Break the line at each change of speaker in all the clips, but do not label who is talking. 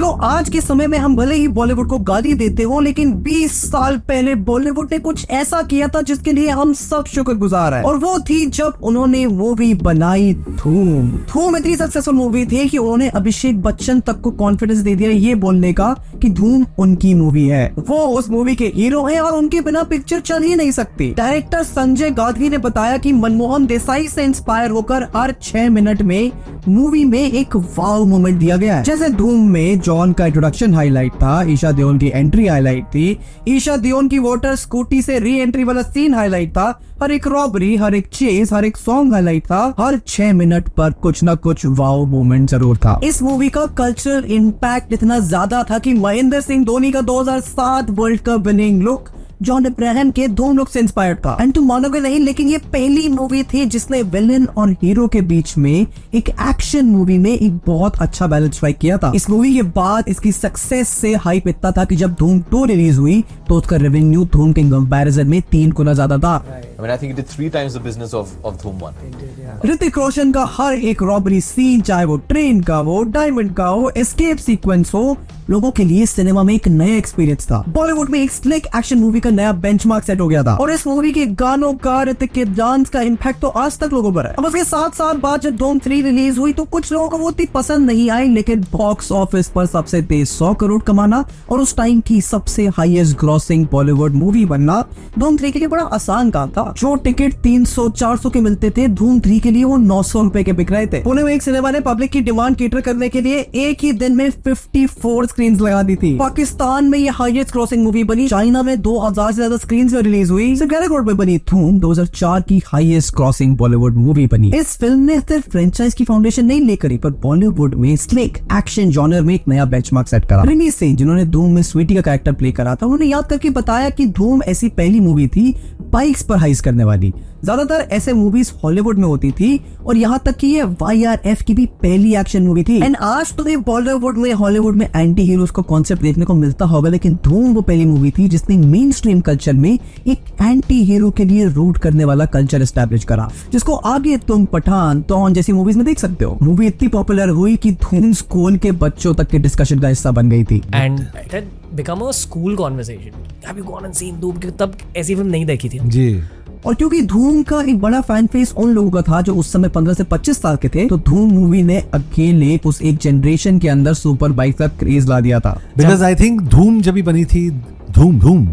तो आज के समय में हम भले ही बॉलीवुड को गाली देते हो, लेकिन 20 साल पहले बॉलीवुड ने कुछ ऐसा किया था जिसके लिए हम सब शुक्रगुजार हैं, और वो थी जब उन्होंने मूवी बनाई धूम। धूम इतनी सक्सेसफुल मूवी थी कि उन्होंने अभिषेक बच्चन तक को कॉन्फिडेंस दे दिया ये बोलने का कि धूम उनकी मूवी है, वो उस मूवी के हीरो हैं और उनके बिना पिक्चर चल ही नहीं सकती। डायरेक्टर संजय गादवी ने बताया कि मनमोहन देसाई से इंस्पायर होकर हर 6 मिनट में मूवी में एक वाव मोमेंट दिया गया है। जैसे धूम में जॉन का इंट्रोडक्शन हाईलाइट था, ईशा देओल की एंट्री हाईलाइट थी, ईशा देओल की वोटर स्कूटी से री एंट्री वाला सीन हाईलाइट था, हर एक रॉबरी, हर एक चेस, हर एक सॉन्ग हाईलाइट था, हर 6 मिनट पर कुछ ना कुछ वाव मोमेंट जरूर था। इस मूवी का कल्चरल इम्पैक्ट इतना ज्यादा था कि महेंद्र सिंह धोनी का 2007 world cup winning look John Abraham के धूम लुक से इंस्पायर्ड था। एंड तुम मानोगे नहीं, लेकिन ये पहली मूवी थी जिसने विलन और हीरो के बीच में एक एक्शन मूवी में एक बहुत अच्छा बैलेंस स्ट्राइक किया था। इस मूवी के बाद इसकी सक्सेस से हाइप इतना था कि जब धूम 2 रिलीज हुई तो उसका रेवेन्यू धूम के कंपैरिजन में 3 गुना ज्यादा था।
I mean, I think it did 3 times the business of Dhoom 1.
Hrithik Roshan का हर एक रॉबरी सीन, चाहे वो ट्रेन का हो, डायमंड का हो, एस्केप सीक्वेंस हो, लोगों के लिए सिनेमा में एक नया एक्सपीरियंस था। बॉलीवुड में एक स्लिक एक्शन मूवी का नया बेंचमार्क सेट हो गया था, और इस मूवी के गानों का, ऋतिक के डांस का इम्पैक्ट तो आज तक लोगों पर है। अब उसके 7 साल बाद जब धूम 3 रिलीज हुई तो कुछ लोगों को वो इतनी पसंद नहीं आई, लेकिन बॉक्स ऑफिस पर सबसे तेज 100 करोड़ कमाना और उस टाइम की सबसे हाईएस्ट ग्रॉसिंग बॉलीवुड मूवी बनना धूम 3 के लिए बड़ा आसान काम था। जो टिकट 300-400 के मिलते थे, धूम 3 के लिए वो 900 रुपए के बिक रहे थे। पुणे में एक सिनेमा ने पब्लिक की डिमांड कैटर करने के लिए एक ही दिन में 54 स्क्रीन्स लगा दी थी। पाकिस्तान में ये हाईएस्ट क्रॉसिंग मूवी बनी, चाइना में 2000 से ज्यादा स्क्रीन्स में रिलीज हुई, सिर्फ 11 करोड़ में बनी। धूम 2004 की हाईएस्ट क्रॉसिंग बॉलीवुड मूवी बनी। इस फिल्म ने सिर्फ फ्रेंचाइज की फाउंडेशन नहीं लेकर पर बॉलीवुड में स्लिक एक्शन जॉनर में एक नया बेंचमार्क सेट करा। रिमी सिंह, जिन्होंने धूम में स्वीटी का कैरेक्टर प्ले करा था, उन्होंने याद करके बताया कि धूम ऐसी पहली मूवी थी बाइक्स पर हाइस करने वाली। ज्यादातर ऐसे मूवीज हॉलीवुड में होती थी, और यहाँ तक कि ये YRF की भी पहली एक्शन मूवी थी। एंड आज तो बॉलीवुड में, हॉलीवुड में एंटी हीरोज का कॉन्सेप्ट देखने को मिलता होगा, लेकिन धूम वो पहली मूवी थी जिसने मेन स्ट्रीम कल्चर में एक एंटी हीरो के लिए रूट करने वाला कल्चर एस्टैब्लिश करा, जिसको आगे तुम पठान, तौन जैसी मूवीज में देख सकते हो। मूवी इतनी पॉपुलर हुई कि धूम स्कूल के बच्चों तक के डिस्कशन का हिस्सा बन गई थी।
And it had become a school conversation. Have you gone and seen Dhoom? तब ऐसी फिल्म नहीं देखी थी
जी।
और क्योंकि धूम का एक बड़ा फैन फेस उन लोगों का था जो उस समय 15 से 25 साल के थे, तो धूम मूवी ने अकेले उस एक जनरेशन के अंदर सुपर बाइक का क्रेज ला दिया था।
बिकॉज आई थिंक धूम जब भी बनी थी, धूम धूम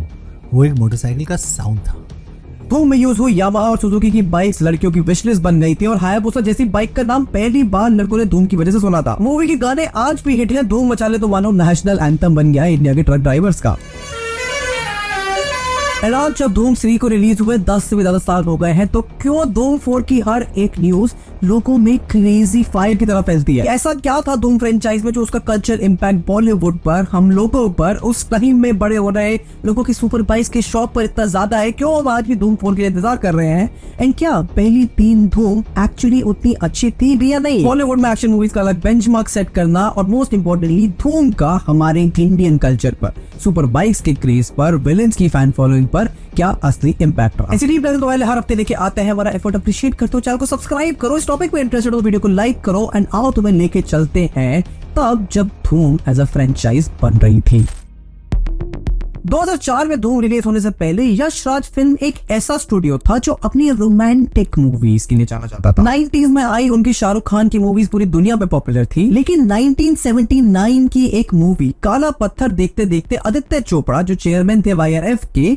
वो एक मोटरसाइकिल का साउंड था।
धूम में यूज हुई यामाहा और सुजुकी की बाइक्स लड़कियों की विशलिस्ट बन गई थी, और हायाबुसा जैसी बाइक का नाम पहली बार लड़कों ने धूम की वजह से सुना था। मूवी के गाने आज भी हिट है। धूम मचाले तो मानो नेशनल एंथम बन गया है इंडिया के ट्रक ड्राइवर्स का। आज जब धूम 3 को रिलीज हुए 10 से भी ज्यादा साल हो गए हैं, तो क्यों धूम 4 की हर एक न्यूज लोगों में क्रेजी फायर की तरह फैलती है? ऐसा क्या था धूम फ्रेंचाइज में जो उसका कल्चर इम्पैक्ट बॉलीवुड पर, हम लोगों पर, उस टाइम में बड़े हो रहे लोगों की सुपर बाइक्स के शौक पर इतना ज्यादा है? क्यों हम आज भी धूम 4 के लिए इंतजार कर रहे हैं? एंड क्या पहली 3 धूम एक्चुअली उतनी अच्छी थी भी या नहीं? बॉलीवुड में एक्शन मूवीज का अलग बेंचमार्क सेट करना, और मोस्ट इंपोर्टेंटली धूम का हमारे इंडियन कल्चर पर, सुपर बाइक्स के क्रेज पर, विलेंस की फैन फॉलोइंग पर क्या असली इम्पैक्ट रहा। ऐसी तो हर हफ्ते लेके आते हैं। हमारा एफर्ट अप्रिशिएट करते हो, चैनल को सब्सक्राइब करो, इस टॉपिक पे इंटरेस्टेड हो वीडियो को लाइक करो, एंड आओ तुम्हें लेके चलते हैं तब जब धूम एज अ फ्रेंचाइज बन रही थी। 2004 में धूम रिलीज होने से पहले यश राज फिल्म एक ऐसा स्टूडियो था जो अपनी रोमांटिक मूवीज के लिए जाना जाता था। 90s में आई उनकी शाहरुख खान की मूवीज पूरी दुनिया में पॉपुलर थी, लेकिन 1979 की एक मूवी काला पत्थर देखते देखते आदित्य चोपड़ा, जो चेयरमैन थे YRF के,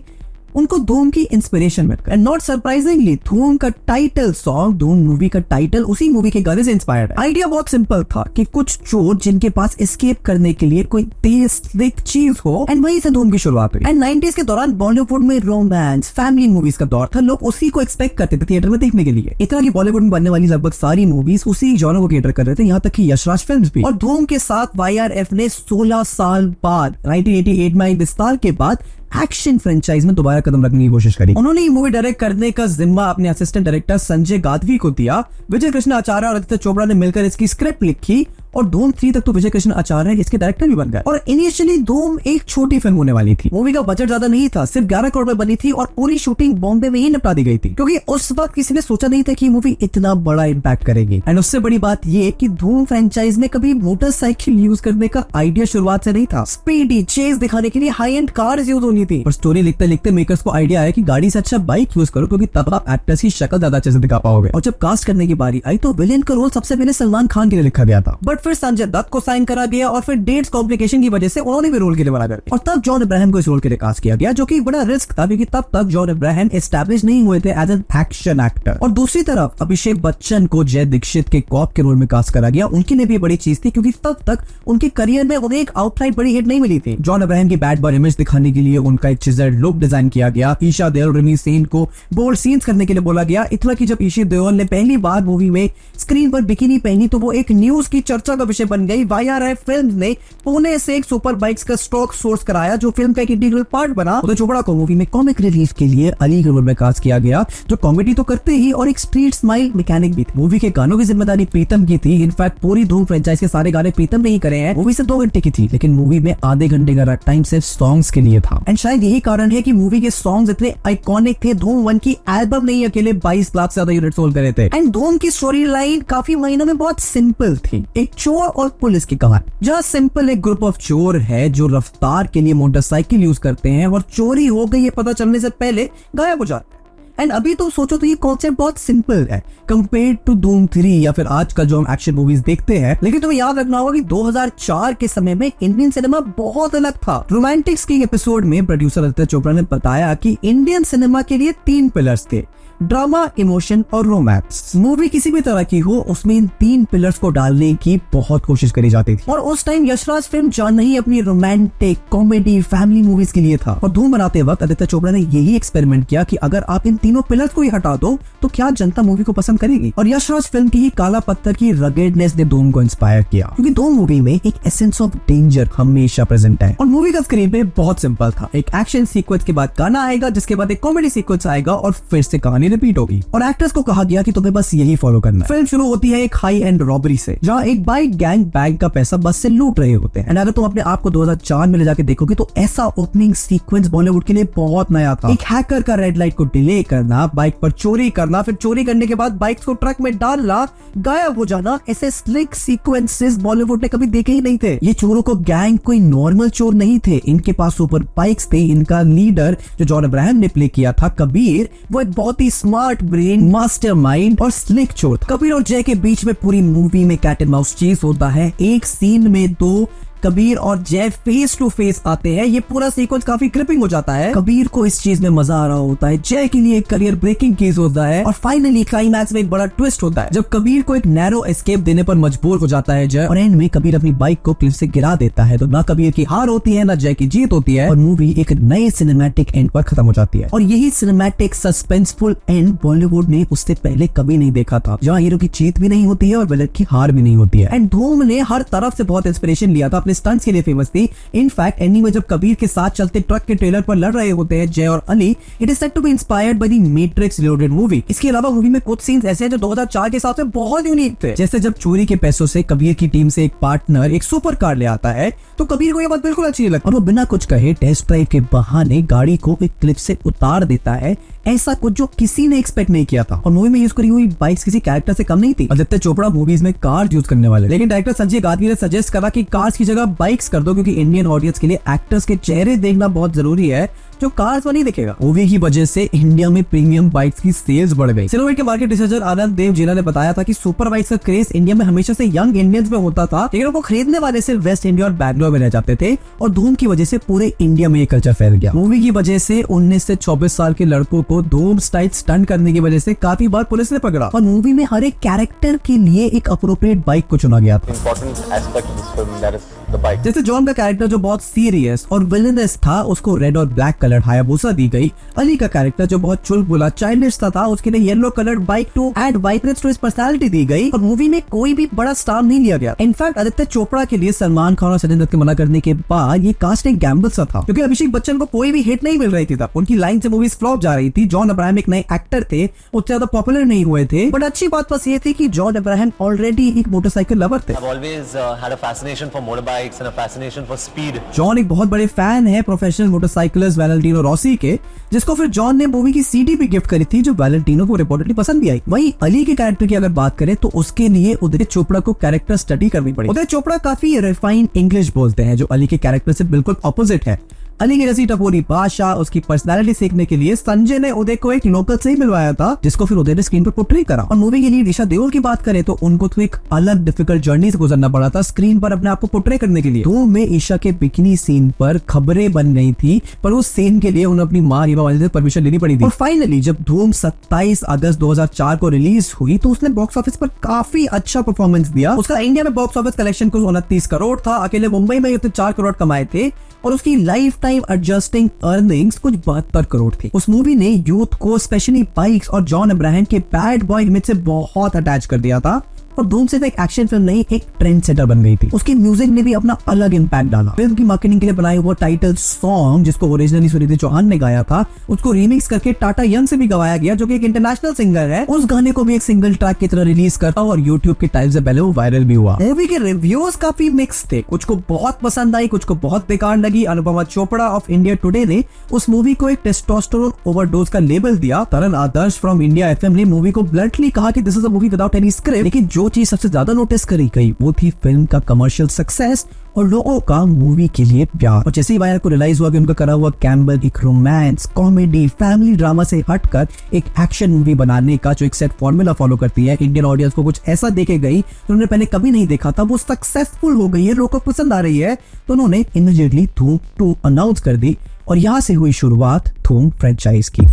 उनको धूम की इंस्पिरेशन मिल गई। एंड नॉट सरप्राइजिंगली धूम का टाइटल सॉन्ग, धूम मूवी का टाइटल उसी मूवी के गाने से इंस्पायर्ड है। आइडिया बहुत सिंपल था कि कुछ चोर जिनके पास एस्केप करने के लिए कोई तेज स्लिक चीज हो, एंड वहीं से धूम की शुरुआत हुई। एंड 90s के दौरान बॉलीवुड में रोमांस, फैमिली मूवीज का दौर था। लोग उसी को एक्सपेक्ट करते थे थिएटर में देखने के लिए। इतना कि बॉलीवुड में बनने वाली लगभग सारी मूवीज उसी जॉनर को कैटर कर रहे थे, यहाँ तक कि यशराज फिल्म्स भी। और धूम के साथ YRF ने 16 साल बाद 1988 में विस्तार के बाद एक्शन फ्रेंचाइज में दोबारा कदम रखने की कोशिश करी। उन्होंने ये मूवी डायरेक्ट करने का जिम्मा अपने असिस्टेंट डायरेक्टर संजय गादवी को दिया। विजय कृष्ण आचार्य और आदित्य चोपड़ा ने मिलकर इसकी स्क्रिप्ट लिखी और धूम 3 तक तो विजय कृष्ण आचार्य इसके डायरेक्टर भी बन गए। और इनिशियली धूम एक छोटी फिल्म होने वाली थी, मूवी का बजट ज्यादा नहीं था, सिर्फ 11 करोड़ में बनी थी और पूरी शूटिंग बॉम्बे में ही निपटा दी गई थी, क्योंकि उस वक्त किसी ने सोचा नहीं था कि मूवी इतना बड़ा इम्पैक्ट करेगी। एंड उससे बड़ी बात ये कि धूम फ्रेंचाइज में कभी मोटरसाइकिल यूज करने का आइडिया शुरुआत से नहीं था। स्पीडी चेज दिखाने के लिए हाई एंड कार्स यूज होनी थी, पर स्टोरी लिखते लिखते मेकर्स को आइडिया आया कि गाड़ी से अच्छा बाइक यूज करो, क्योंकि तब आप एक्टर्स की शक्ल ज्यादा अच्छे से दिखा पाओगे। और जब कास्ट करने की बारी आई तो विलेन का रोल सबसे पहले सलमान खान के लिए लिखा गया था, बट फिर संजय दत्त को साइन करा गया और फिर डेट्स कॉम्प्लिकेशन की वजह से उन्होंने भी रोल के लिए बना कर, और तब जॉन अब्राहम को इस रोल के लिए कास्ट किया गया, जो कि बड़ा रिस्क था क्योंकि तब तक जॉन अब्राहम एस्टैब्लिश नहीं हुए थे एज एन एक्शन एक्टर। और दूसरी तरफ अभिषेक बच्चन को जय दीक्षित के कॉप के रोल में कास्ट करा गया। उनके लिए भी बड़ी चीज थी क्योंकि तब तक उनके करियर में उन्हें एक आउटराइट बड़ी हिट नहीं मिली थी। जॉन अब्राहम की बैड बॉय इमेज दिखाने के लिए उनका एक चिजर्ड लुक डिजाइन किया गया। ईशा देओल रिमी सेन को बोल्ड सीन्स करने के लिए बोला गया, इतना कि जब ईशा देओल ने पहली बार मूवी में स्क्रीन पर बिकिनी पहनी तो वो एक न्यूज की चर्चा का विषय बन गई। YRF फिल्म ने पुणे से एक सुपर बाइक्स का स्टॉक सोर्स कराया, जो फिल्म का एक इंटीग्रल पार्ट बना। उदय चोपड़ा को मूवी में कॉमिक रिलीफ के लिए अली के रोल में कास्ट किया गया, जो कॉमेडी तो करते ही और एक स्ट्रीट स्माइल मैकेनिक भी थे। मूवी के गानों की जिम्मेदारी प्रीतम की थी। इनफैक्ट पूरी धूम फ्रेंचाइज के सारे गाने प्रीतम ने ही करे हैं। मूवी से 2 घंटे की थी, लेकिन मूवी में आधे घंटे का रन टाइम सिर्फ सॉन्ग्स के लिए था। एंड शायद यही कारण है कि मूवी के सॉन्ग्स इतने आइकॉनिक थे। धूम 1 की एल्बम ने ही अकेले 22 लाख से ज्यादा यूनिट सोल्ड करे थे। एंड धूम की स्टोरी लाइन काफी महीनों में बहुत सिंपल थी, एक चोर और पुलिस की कहानी, जहाँ सिंपल एक ग्रुप ऑफ चोर है जो रफ्तार के लिए मोटरसाइकिल यूज करते हैं और चोरी हो गई ये पता चलने से पहले गायब हो जाते हैं। एंड अभी तो सोचो तो ये कॉन्सेप्ट बहुत सिंपल है कंपेयर टू धूम 3 या फिर आज का जो हम एक्शन मूवीज देखते हैं। लेकिन तुम्हें याद रखना होगा कि 2004 के समय में इंडियन सिनेमा बहुत अलग था। रोमांटिक्स के एपिसोड में प्रोड्यूसर अदित्य चोपड़ा ने बताया कि इंडियन सिनेमा के लिए 3 पिलर्स थे, ड्रामा, इमोशन और रोमांस। मूवी किसी भी तरह की हो उसमें इन 3 पिलर्स को डालने की बहुत कोशिश करी जाती थी। और उस टाइम यशराज फिल्म जान ही अपनी रोमांटिक कॉमेडी फैमिली मूवीज के लिए था। और धूम बनाते वक्त आदित्य चोपड़ा ने यही एक्सपेरिमेंट किया कि अगर आप इन तीनों पिलर्स को ही हटा दो तो क्या जनता मूवी को पसंद करेगी। और यशराज फिल्म की ही काला पत्थर की रगेडनेस ने धूम को इंस्पायर किया, क्योंकि धूम मूवी में एक एसेंस ऑफ डेंजर हमेशा प्रेजेंट है। और मूवी का स्क्रीन पे बहुत सिंपल था, एक एक्शन सीक्वेंस के बाद गाना आएगा, जिसके बाद एक कॉमेडी सीक्वेंस आएगा और फिर से कहानी रिपीट होगी। और एक्टर्स को कहा गया कि तुम्हें बस यही फॉलो करना है। फिल्म शुरू होती है एक हाई एंड रॉबरी से, जहां एक बाइक गैंग बैंक का पैसा बस से लूट रहे होते हैं। एंड अगर तुम अपने आप को 2004 में ले जाके देखोगे तो ऐसा ओपनिंग सीक्वेंस बॉलीवुड के लिए बहुत नया था। एक हैकर का रेड लाइट को डिले करना, बाइक पर चोरी करना, फिर चोरी करने के बाद बाइक को ट्रक में डालना, गायब हो जाना, ऐसे स्लिक सीक्वेंसेस बॉलीवुड ने कभी देखे ही नहीं थे। ये चोरों को गैंग कोई नॉर्मल चोर नहीं थे, इनके पास सुपर बाइक्स थे। इनका लीडर जो जॉन अब्राहम ने प्ले किया था कबीर, वो एक बहुत ही स्मार्ट ब्रेन, मास्टरमाइंड और स्लिक चोर था। कबीर और जय के बीच में पूरी मूवी में कैट एंड माउस चेस होता है। एक सीन में 2 कबीर और जय फेस टू फेस आते हैं। ये पूरा सीक्वेंस काफी ग्रिपिंग हो जाता है। कबीर को इस चीज में मजा आ रहा होता है, जय के लिए करियर ब्रेकिंग केस होता है। और फाइनली क्लाइमैक्स में एक बड़ा ट्विस्ट होता है जब कबीर को एक नैरो एस्केप देने पर मजबूर हो जाता है जय, और एंड में कबीर अपनी बाइक को क्लिफ से गिरा देता है। तो ना कबीर की हार होती है ना जय की जीत होती है, और मूवी एक नए सिनेमैटिक एंड पर खत्म हो जाती है। और यही सिनेमैटिक सस्पेंसफुल एंड बॉलीवुड ने उससे पहले कभी नहीं देखा था, जहाँ हीरो की जीत भी नहीं होती है और विलेन की हार भी नहीं होती है। एंड धूम ने हर तरफ से बहुत इंस्पिरेशन लिया था, अपने स्टंट्स के लिए फेमस थी। इनफैक्ट एंडिंग में जब कबीर के साथ चलते ट्रक के ट्रेलर पर लड़ रहे होते हैं जय और Ali, it is said to be inspired by the Matrix Reloaded movie. इसके अलावा मूवी में कुछ सीन्स ऐसे हैं जो 2004 के साथ में बहुत यूनिक थे, जैसे जब चोरी के पैसों से कबीर की टीम से एक पार्टनर एक सुपर कार ले आता है तो कबीर को ये बात बिल्कुल अच्छी नहीं लगती और वो बिना कुछ कहे टेस्ट ड्राइव के बहाने गाड़ी को एक क्लिफ से उतार देता है। ऐसा कुछ जो किसी ने एक्सपेक्ट नहीं किया था। और मूवी में यूज करी हुई बाइक्स किसी कैरेक्टर से कम नहीं थी। आदित्य चोपड़ा मूवीज में कार्स यूज करने वाले, लेकिन डायरेक्टर संजय गादवी ने सजेस्ट करा कि कार्स की जगह बाइक्स कर दो, क्योंकि इंडियन ऑडियंस के लिए एक्टर्स के चेहरे देखना बहुत जरूरी है जो कार्स में नहीं दिखेगा। मूवी की वजह से इंडिया में प्रीमियम बाइक्स की सेल्स बढ़ गई। सिनोवेट के मार्केट रिसर्चर आनंद देव जीना ने बताया था कि सुपर बाइक्स का क्रेज इंडिया में हमेशा से यंग इंडियंस में होता था, लेकिन उनको खरीदने वाले सिर्फ वेस्ट इंडिया और बैंगलोर में रह जाते थे। और धूम की वजह से पूरे इंडिया में ये कल्चर फैल गया। मूवी की वजह से 19 से 24 साल के लड़कों को धूम स्टाइल स्टंट करने की वजह से काफी बार पुलिस ने पकड़ा। और मूवी में हर एक कैरेक्टर के लिए एक अप्रोप्रिएट बाइक को चुना गया था।
Important aspect of this film that is
the bike.
जैसे जॉन का कैरेक्टर जो बहुत सीरियस और विलेनस था, उसको रेड और ब्लैक कलर हायाबुसा दी गई। अली का कैरेक्टर जो बहुत चुलबुला चाइल्डिश था, उसके लिए yellow colour bike to add vibrance to his personality दी गई। और मूवी में कोई भी बड़ा स्टार नहीं लिया गया। इनफैक्ट आदित्य चोपड़ा के लिए सलमान खान और संजय दत्त के मना करने के बाद ये कास्ट एक गैम्बल सा था, क्योंकि अभिषेक बच्चन को कोई भी हिट नहीं मिल रही थी तब। उनकी लाइन से मूवीज फ्लॉप जा रही थी। जॉन अब्राहम एक नए एक्टर थे, उतने ज्यादा पॉपुलर नहीं हुए थे। बट अच्छी बात बस ये थी कि जॉन अब्राहम ऑलरेडी एक मोटरसाइकिल लवर थे।
I've always had a fascination for motorbikes and a fascination for speed.
John एक बहुत बड़े फैन है प्रोफेशनल मोटरसाइकिलिस्ट वैलेंटिनो रॉसी के, जिसको फिर जॉन ने मूवी की सीडी भी गिफ्ट करी थी, जो वैलेंटिनो को रिपोर्टेडली पसंद भी आई। वहीं अली के कैरेक्टर की अगर बात करें तो उसके लिए उदय चोपड़ा को कैरेक्टर स्टडी करनी पड़ी। उदय चोपड़ा काफी रिफाइंड इंग्लिश बोलते हैं, जो अली के कैरेक्टर से बिल्कुल ऑपोजिट है। अली की जैसी टपोरी भाषा, उसकी पर्सनालिटी सीखने के लिए संजय ने उदय को एक लोकल से ही मिलवाया था, जिसको फिर उदय ने स्क्रीन पर पोर्ट्रे करा। और मूवी के लिए ईशा देओल की बात करें तो उनको तो एक अलग डिफिकल्ट जर्नी से गुजरना पड़ा था स्क्रीन पर अपने आप को पोर्ट्रे करने के लिए। धूम में ईशा के बिकिनी सीन पर खबरें बन गई थी, पर उस सीन के लिए उन्हें अपनी माँ रीवा वाली से परमिशन लेनी पड़ी थी। और फाइनली जब धूम 27 अगस्त 2004 को रिलीज हुई तो उसने बॉक्स ऑफिस पर काफी अच्छा परफॉर्मेंस दिया। उसका इंडिया में बॉक्स ऑफिस कलेक्शन कुल 29 करोड़ था। अकेले मुंबई में 4 करोड़ कमाए थे और उसकी लाइफ टाइम एडजस्टिंग अर्निंग्स कुछ 72 करोड़ थी। उस मूवी ने यूथ को स्पेशली बाइक्स और जॉन अब्राहम के बैड बॉय इमेज से बहुत अटैच कर दिया था। और धूम सिर्फ एक एक्शन फिल्म नहीं, एक ट्रेंड सेटर बन गई थी। उसकी म्यूजिक ने भी अपना अलग इम्पैक्ट डाला। फिल्म की मार्केटिंग के लिए बनाया हुआ टाइटल सॉन्ग, जिसको ओरिजिनली सुनिधि चौहान ने गाया था, उसको रीमिक्स करके टाटा यंग से भी गवाया गया, जो कि एक इंटरनेशनल सिंगर है। उस गाने को भी एक सिंगल ट्रैक की तरह रिलीज करता और यूट्यूब के टाइम से पहले वो वायरल भी हुआ। मूवी के रिव्यूज काफी मिक्स थे, कुछ को बहुत पसंद आई, कुछ को बहुत बेकार लगी। Anupama Chopra of India today ने उस मूवी को एक टेस्टोस्टेरोन ओवरडोज का लेबल दिया। तरन आदर्श फ्रॉम इंडिया एफएम ने मूवी को ब्लंटली कहा कि this is a movie without any script. लेकिन जो चीज सबसे ज्यादा नोटिस करी गई वो थी फिल्म का कमर्शियल सक्सेस और लोगों का मूवी के लिए प्यार। और जैसे ही वायर को रियलाइज हुआ कि उनका करा हुआ कैम्बल एक रोमांस, कॉमेडी, फैमिली ड्रामा से हटकर एक एक्शन मूवी बनाने का जो एक सेट फॉर्मूला फॉलो करती है, इंडियन ऑडियंस को कुछ ऐसा देखे गई जो उन्होंने पहले कभी नहीं देखा था, वो सक्सेसफुल हो गई है, लोगों को पसंद आ रही है, तो उन्होंने इमीडिएटली धूम 2 अनाउंस कर दी और यहां से हुई शुरुआत धूम फ्रेंचाइज की।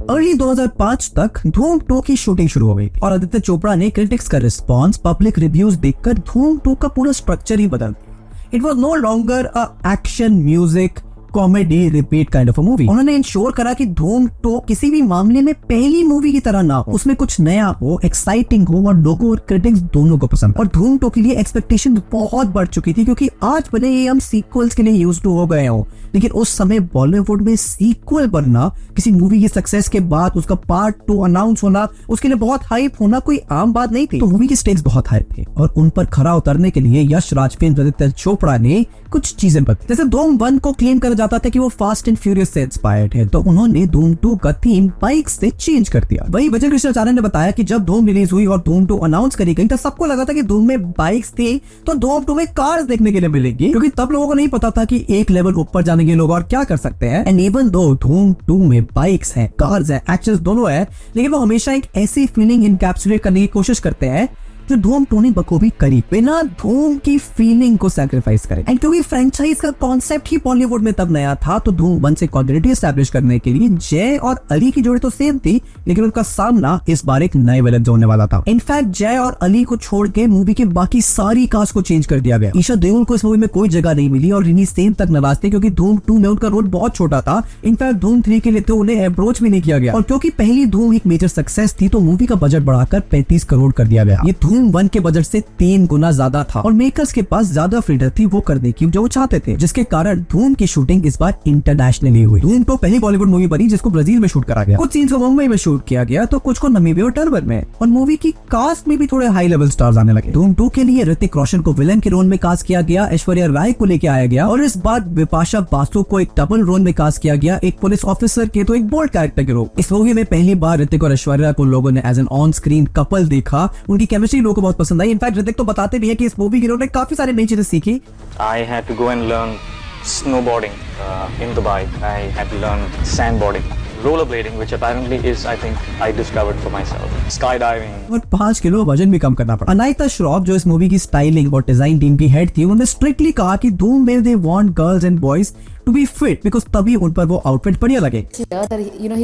अर्ली 2005 तक धूम 2 की शूटिंग शुरू हो गई और आदित्य चोपड़ा ने क्रिटिक्स का रिस्पांस, पब्लिक रिव्यूज देखकर धूम 2 का पूरा स्ट्रक्चर ही बदल दिया। It was no longer a action music comedy repeat kind of a movie. उन्होंने इंश्योर करा कि धूम 2 किसी भी मामले में पहली मूवी की तरह ना हो, उसमें कुछ नया हो, एक्साइटिंग हो और लोगों और क्रिटिक्स दोनों को पसंद। और धूम 2 के लिए एक्सपेक्टेशन बहुत बढ़ चुकी थी, क्योंकि आज भले ही हम सीक्वल्स के लिए यूज्ड टू हो गए हो, लेकिन उस समय बॉलीवुड में सीक्वल बनना, किसी मूवी की सक्सेस के बाद उसका पार्ट 2 अनाउंस होना, उसके लिए बहुत हाइप होना कोई आम बात नहीं थी। तो मूवी के स्टेक्स बहुत हाई थे और उन पर खरा उतरने के लिए यश राज फिल्म आदित्य चोपड़ा ने कुछ चीजें बदली। जैसे धूम 1 को क्लेम करा जाता था कि वो फास्ट एंड फ्यूरियस से इंस्पायर्ड है, तो उन्होंने धूम 2 का थीम बाइक से चेंज कर दिया। वही विजय कृष्णाचार्य ने बताया कि जब धूम रिलीज हुई और धूम 2 अनाउंस करी गई, तो सबको लगा था कि धूम में बाइक्स थी तो धूम 2 में कार्स देखने के लिए मिलेगी, क्योंकि तब लोगों को नहीं पता था कि एक लेवल ऊपर जाने के लोग और क्या कर सकते हैं। एंड इवन दो धूम 2 में बाइक्स हैं, कार्स हैं, एक्शंस दोनों है, लेकिन वो हमेशा एक ऐसी फीलिंग इनकैप्सुलेट करने की कोशिश करते हैं जो धूम 2 ने बखूबी करी, बिना धूम की फीलिंग को सैक्रिफाइस करे। एंड क्योंकि फ्रेंचाइज का कॉन्सेप्ट ही बॉलीवुड में तब नया था, तो धूम 1 से कॉन्टिन्यूटी एस्टैब्लिश करने के लिए जय और अली की जोड़ी तो सेम थी, लेकिन उनका सामना इस बार एक नए विलन से होने वाला था। इनफैक्ट जय और अली को छोड़ के मूवी के बाकी सारी कास्ट को चेंज कर दिया गया। ईशा देओल को इस मूवी में कोई जगह नहीं मिली और रिनी सेन तक नाराज थे, क्योंकि धूम 2 में उनका रोल बहुत छोटा था। इनफैक्ट धूम 3 के लिए तो उन्हें अप्रोच भी नहीं किया गया। और क्योंकि पहली धूम एक मेजर सक्सेस थी, तो मूवी का बजट बढ़ाकर 35 करोड़ कर दिया गया। ये धूम 1 के बजट से 3 गुना ज्यादा था और मेकर्स के पास ज्यादा फ्रीडम थी वो करने की जो वो चाहते थे, जिसके कारण धूम की शूटिंग इस बार इंटरनेशनली हुई। धूम 2 पहली बॉलीवुड मूवी बनी जिसको ब्राजील में शूट करा गया। कुछ सीन्स को मुंबई में शूट किया गया, तो कुछ को नमीबिया और टर्बन में। और मूवी की कास्ट में भी थोड़े हाई लेवल स्टार्स आने लगे। धूम 2 के लिए ऋतिक रोशन को विलन के रोल में कास्ट किया गया, ऐश्वर्या राय को लेके आया गया और इस बार बिपाशा बासु को एक डबल रोल में कास्ट किया गया, एक पुलिस ऑफिसर के तो एक बोल्ड कैरेक्टर के रोल। इस मूवी में पहली बार ऋतिक और ऐश्वर्या को लोगों ने as an on screen couple देखा। उनकी केमिस्ट्री लोगों को बहुत पसंद आई। इनफैक्ट ऋतिक तो बताते भी है कि इस मूवी के उन्होंने काफी सारी नई चीजें सीखी।
I had to go and learn snowboarding in Dubai. I had to learn sandboarding, rollerblading, which apparently is, I think, I discovered for myself. Skydiving.
और 5 किलो वजन भी कम करना पड़ा। अनायता श्रॉफ जो इस मूवी की स्टाइलिंग और डिजाइन टीम की हेड थी, उन्होंने स्ट्रिक्टली कहा कि धूम में they want girls and boys to be fit, because तभी उन पर वो आउटफिट बढ़िया लगे।
He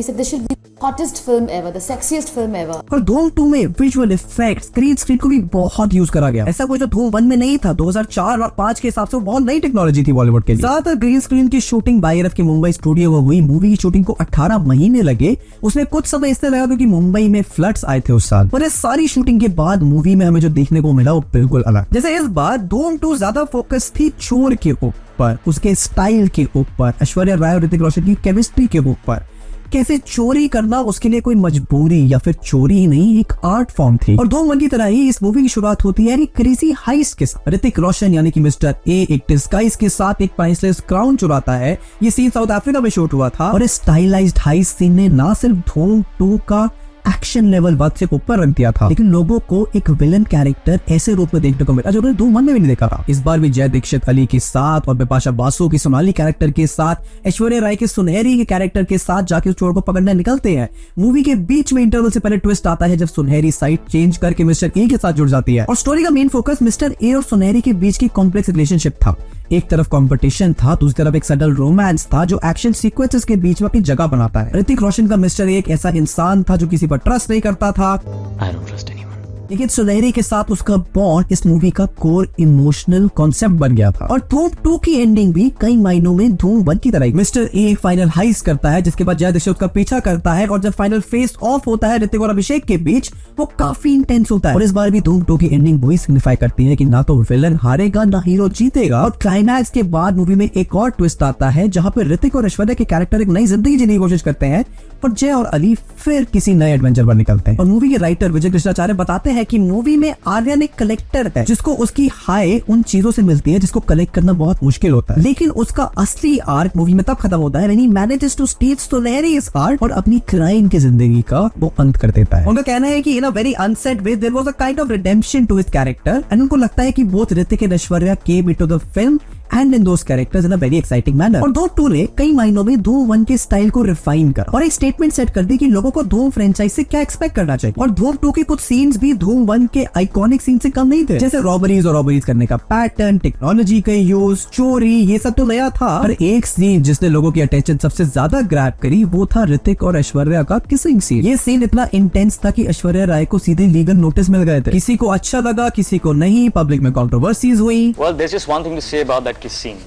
said this should be the hottest film ever, the sexiest film ever.
और धूम 2 में विजुअल इफेक्ट्स, ग्रीन स्क्रीन को भी बहुत यूज करा गया। ऐसा कोई जो धूम 1 में नहीं था। 2004 और 5 के हिसाब से वो बहुत नई टेक्नोलॉजी थी बॉलीवुड के लिए। ज्यादातर ग्रीन स्क्रीन की शूटिंग बाईरफ के मुंबई स्टूडियो में हुई। मूवी की शूटिंग को 18 महीने लगे। उसमें कुछ समय इसलिए लगा क्योंकि मुंबई में फ्लड्स आए थे उस साल। और इस सारी शूटिंग के बाद मूवी में हमें जो देखने को मिला वो बिल्कुल अलग। जैसे इस बार धूम 2 ज्यादा फोकस थी चोर के ऊपर, उसके स्टाइल के ऊपर, ऐश्वर्या राय और ऋतिक रोशन की केमिस्ट्री के ऊपर। कैसे चोरी करना उसके लिए कोई मजबूरी या फिर चोरी ही नहीं, एक आर्ट फॉर्म थी। और धूम 1 की तरह ही इस मूवी की शुरुआत होती है क्रेजी हाइस्ट के साथ। ऋतिक रोशन यानी कि मिस्टर ए एक डिस्गाइज के साथ एक प्राइसलेस क्राउन चुराता है। ये सीन साउथ अफ्रीका में शूट हुआ था और इस स्टाइलाइज्ड हाइस्ट सीन ने ना सिर्फ धूम 2 का एक्शन लेवल बहुत से ऊपर रख दिया था, लेकिन लोगों को एक विलन कैरेक्टर ऐसे रूप में देखने को मिला जो उन्होंने धूम 1 में भी नहीं देखा था। इस बार भी जय दीक्षित अली के साथ और बिपाशा बासु की सोनाली कैरेक्टर के साथ, ऐश्वर्या राय के सुनहरी के कैरेक्टर के साथ जाके उस चोर को पकड़ने निकलते हैं। मूवी के बीच में इंटरवल से पहले ट्विस्ट आता है जब सुनहरी साइड चेंज करके मिस्टर ए के साथ जुड़ जाती है और स्टोरी का मेन फोकस मिस्टर ए और सुनहरी के बीच की कॉम्प्लेक्स रिलेशनशिप था। एक तरफ कंपटीशन था, दूसरी तरफ एक सटल रोमांस था जो एक्शन सीक्वेंसेस के बीच में अपनी जगह बनाता है। ऋतिक रोशन का मिस्टर एक ऐसा इंसान था जो किसी पर ट्रस्ट नहीं करता था,
I don't trust anyone.
लेकिन सुनहरी के साथ उसका बॉन्ड इस मूवी का कोर इमोशनल कॉन्सेप्ट बन गया था। और धूम 2 की एंडिंग भी कई मायनों में धूम 1 की तरह ही। मिस्टर ए फाइनल हाइस करता है जिसके बाद जय दीक्षित उसका पीछा करता है और जब फाइनल फेस ऑफ होता है ऋतिक और अभिषेक के बीच, वो काफी इंटेंस होता है। और इस बार भी धूम 2 की एंडिंग वही सिग्निफाई करती है कि ना तो विलन हारेगा ना हीरो जीतेगा। और क्लाइमैक्स के बाद मूवी में एक और ट्विस्ट आता है जहां पे ऋतिक और ऐश्वर्या के कैरेक्टर एक नई जिंदगी जीने की कोशिश करते हैं पर जय और अली फिर किसी नए एडवेंचर पर निकलते हैं। और मूवी के राइटर विजय कृष्णाचार्य बताते हैं कि मूवी में आर्यन एक कलेक्टर है जिसको उसकी हाय उन चीजों से मिलती है जिसको कलेक्ट करना बहुत मुश्किल होता है, लेकिन उसका असली आर्क मूवी में तब खत्म होता है when he manages to steal सुनहरी's heart और अपनी क्राइम की जिंदगी का वो अंत कर देता है। उनका कहना है कि in a very unsaid way there was a kind of redemption to his character and उनको लगता है कि both Hrithik and Aishwarya came into the film and in those characters in a very exciting manner। और धूम 2 ने कई मायनों में धूम 1 के स्टाइल को रिफाइन करा और एक स्टेटमेंट सेट कर दी कि लोगों को धूम फ्रेंचाइज से क्या एक्सपेक्ट करना चाहिए। और धूम 2 के कुछ सीन्स भी धूम 1 के आइकॉनिक सीन से कम नहीं थे, जैसे रॉबरीज करने का पैटर्न, टेक्नोलॉजी का यूज, चोरी, ये सब तो नया था। पर एक सीन जिसने लोगों की अटेंशन सबसे ज्यादा ग्रैब करी वो था ऋतिक और ऐश्वर्या का किसिंग सीन। ये सीन इतना इंटेंस था कि ऐश्वर्या राय को सीधे लीगल नोटिस मिल गए थे। किसी को अच्छा लगा, किसी को नहीं, पब्लिक में कंट्रोवर्सीज हुई।
Well, there's just one thing to say about that kiss scene.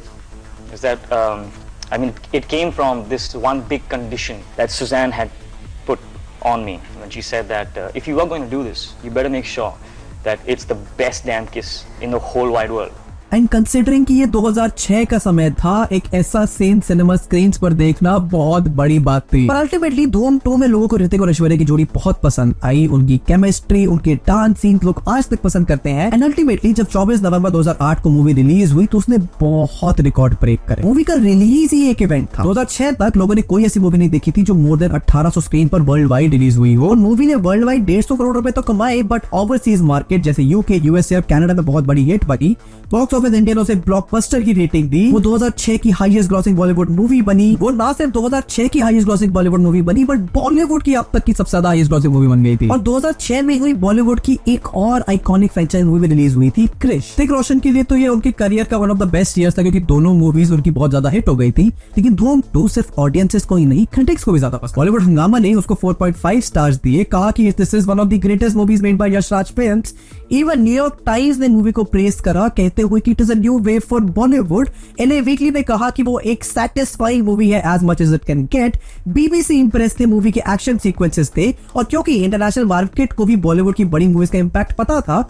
Is that I mean it came from this one big condition that Suzanne had put on me when she said that if you are going to do this, you better make sure that it's the best damn kiss in the whole wide world.
And considering कि ये 2006 का समय था, एक ऐसा scene cinema screens पर देखना बहुत बड़ी बात थी। पर अल्टीमेटली धूम 2 में लोगों को ऋतिक और ऐश्वर्या की जोड़ी बहुत पसंद आई। उनकी केमिस्ट्री, उनके डांस सीन लोग आज तक पसंद करते हैं। एंड अल्टीमेटली जब 24 नवंबर 2008 को मूवी रिलीज हुई तो उसने बहुत रिकॉर्ड ब्रेक करे। मूवी का रिलीज ही एक इवेंट था। 2006 तक लोगों ने कोई ऐसी मूवी नहीं देखी थी जो मोर देन 1800 स्क्रीन पर वर्ल्ड वाइड रिलीज हुई हो। मूवी ने वर्ल्ड वाइड 150 करोड़ रुपए तो कमाए, बट ओवरसीज मार्केट जैसे यूके, यूएसए और कनाडा में बहुत बड़ी हिट बनी। बॉक्स ऑफिस इंडिया ने उसे ब्लॉकबस्टर की रेटिंग दी। वो 2006 की हाईएस्ट ग्रॉसिंग बॉलीवुड मूवी बनी। वो ना सिर्फ 2006 की हाईएस्ट ग्रॉसिंग बॉलीवुड मूवी बनी बट बॉलीवुड की अब तक की सबसे ज्यादा हाईएस्ट ग्रॉसिंग मूवी बन गई थी। और 2006 में हुई बॉलीवुड की एक और आइकॉनिक फ्रेंचाइज मूवी रिलीज हुई थी, क्रिश। ऋतिक रोशन के लिए तो ये उनके करियर का one of the best years था क्योंकि दोनों मूवीज उनकी बहुत ज्यादा हिट हो गई थी। लेकिन धूम 2 सिर्फ ऑडियंसेस को ही नहीं, क्रिटिक्स को भी ज्यादा पसंद। बॉलीवुड हंगामा ने उसको 4.5 स्टार्स दिए, कहा कि this is one of the greatest movies made by Yash Raj films. Even New York Times ने मूवी को प्रेज करा, कहते हुए कि it is a new wave for Bollywood. LA weekly ने कहा कि वो एक सैटिस्फाइंग मूवी है as much as it can get. BBC impress थे मूवी के एक्शन सीक्वेंसेस थे और क्योंकि इंटरनेशनल मार्केट को भी बॉलीवुड की बड़ी मूवीज का इंपैक्ट पता था,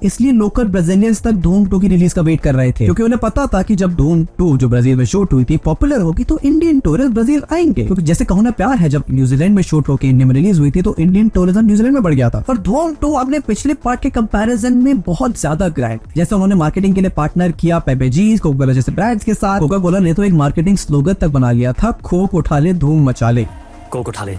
इसलिए लोकल ब्राजीलियंस तक धूम 2 की रिलीज का वेट कर रहे थे क्योंकि उन्हें पता था कि जब धूम 2 जो ब्राजील में शूट हुई थी पॉपुलर होगी तो इंडियन टूरिस्ट ब्राजील आएंगे। क्योंकि जैसे कहो ना प्यार है, जब न्यूजीलैंड में शूट होकर इंडिया में रिलीज हुई थी तो इंडियन टूरिज्म न्यूजीलैंड में बढ़ गया था। पर धूम 2 अपने पिछले पार्ट के कंपैरिजन में बहुत ज्यादा ग्रैंड, जैसे उन्होंने मार्केटिंग के लिए पार्टनर किया पेपे जीन्स, कोका कोला जैसे ब्रांड्स के साथ। कोका कोला ने तो एक मार्केटिंग स्लोगन तक बना लिया था, कोक उठा ले धूम मचा ले,
कोक उठा ले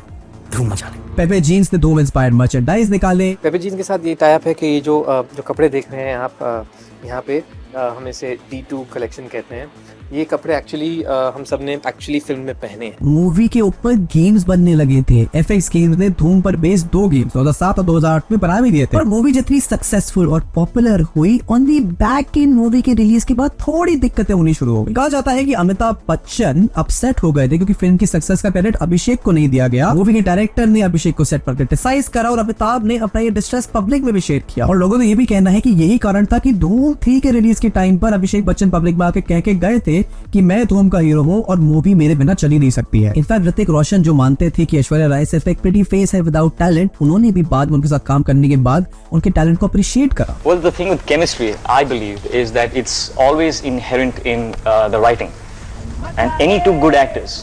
धूम मचा ले।
पेपे जीन्स ने धूम इंस्पायर्ड मर्चेंडाइज निकाले।
पेपे जीन्स के साथ ये टाई अप है कि ये जो कपड़े देख रहे हैं आप यहाँ पे, हम इसे D2 कलेक्शन कहते हैं। ये कपड़े एक्चुअली हम सब ने एक्चुअली फिल्म में पहने हैं।
मूवी के ऊपर गेम्स बनने लगे थे। FX गेम्स ने धूम पर बेस्ड 2 गेम्स 2007 और 2008 में बना भी दिए थे। और मूवी जितनी सक्सेसफुल और पॉपुलर हुई, on the back in movie के रिलीज के बाद थोड़ी दिक्कतें होनी शुरू हो गई। कहा जाता है कि अमिताभ बच्चन अपसेट हो गए थे क्योंकि फिल्म की सक्सेस का क्रेडिट अभिषेक को नहीं दिया गया। मूवी के डायरेक्टर ने अभिषेक को सेट पर क्रिटिसाइज करा और अमिताभ ने अपना ये डिस्ट्रेस पब्लिक में भी शेयर किया। और लोगों का ये भी कहना है कि यही कारण था कि धूम 3 के रिलीज के टाइम पर अभिषेक बच्चन पब्लिक में आके कह के गए थे कि मैं धूम का हीरो हूँ और मूवी मेरे बिना चली नहीं सकती है। इनफैक्ट ऋतिक रोशन जो मानते थे कि ऐश्वर्या राय सिर्फ एक प्रिटी फेस है विदाउट टैलेंट, उन्होंने भी बाद में उनके साथ काम करने के बाद उनके टैलेंट को अप्रिशिएट करा।
Well, the thing with chemistry, I believe, is that it's always inherent in the writing, and any 2 good actors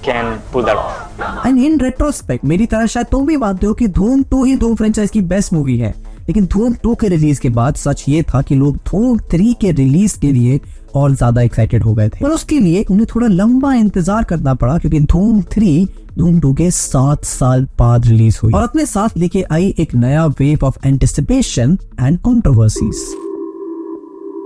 can pull that off.
And in retrospect मेरी तरह शायद तुम भी मानते हो कि धूम 2 ही धूम फ्रेंचाइज की बेस्ट मूवी है, लेकिन धूम 2 के रिलीज के बाद सच ये था कि लोग धूम 3 के रिलीज के लिए और ज्यादा एक्साइटेड हो गए थे। पर उसके लिए उन्हें थोड़ा लंबा इंतजार करना पड़ा क्योंकि धूम 3 धूम 2 के 7 साल बाद रिलीज हुई और अपने साथ लेके आई एक नया wave of anticipation and controversies.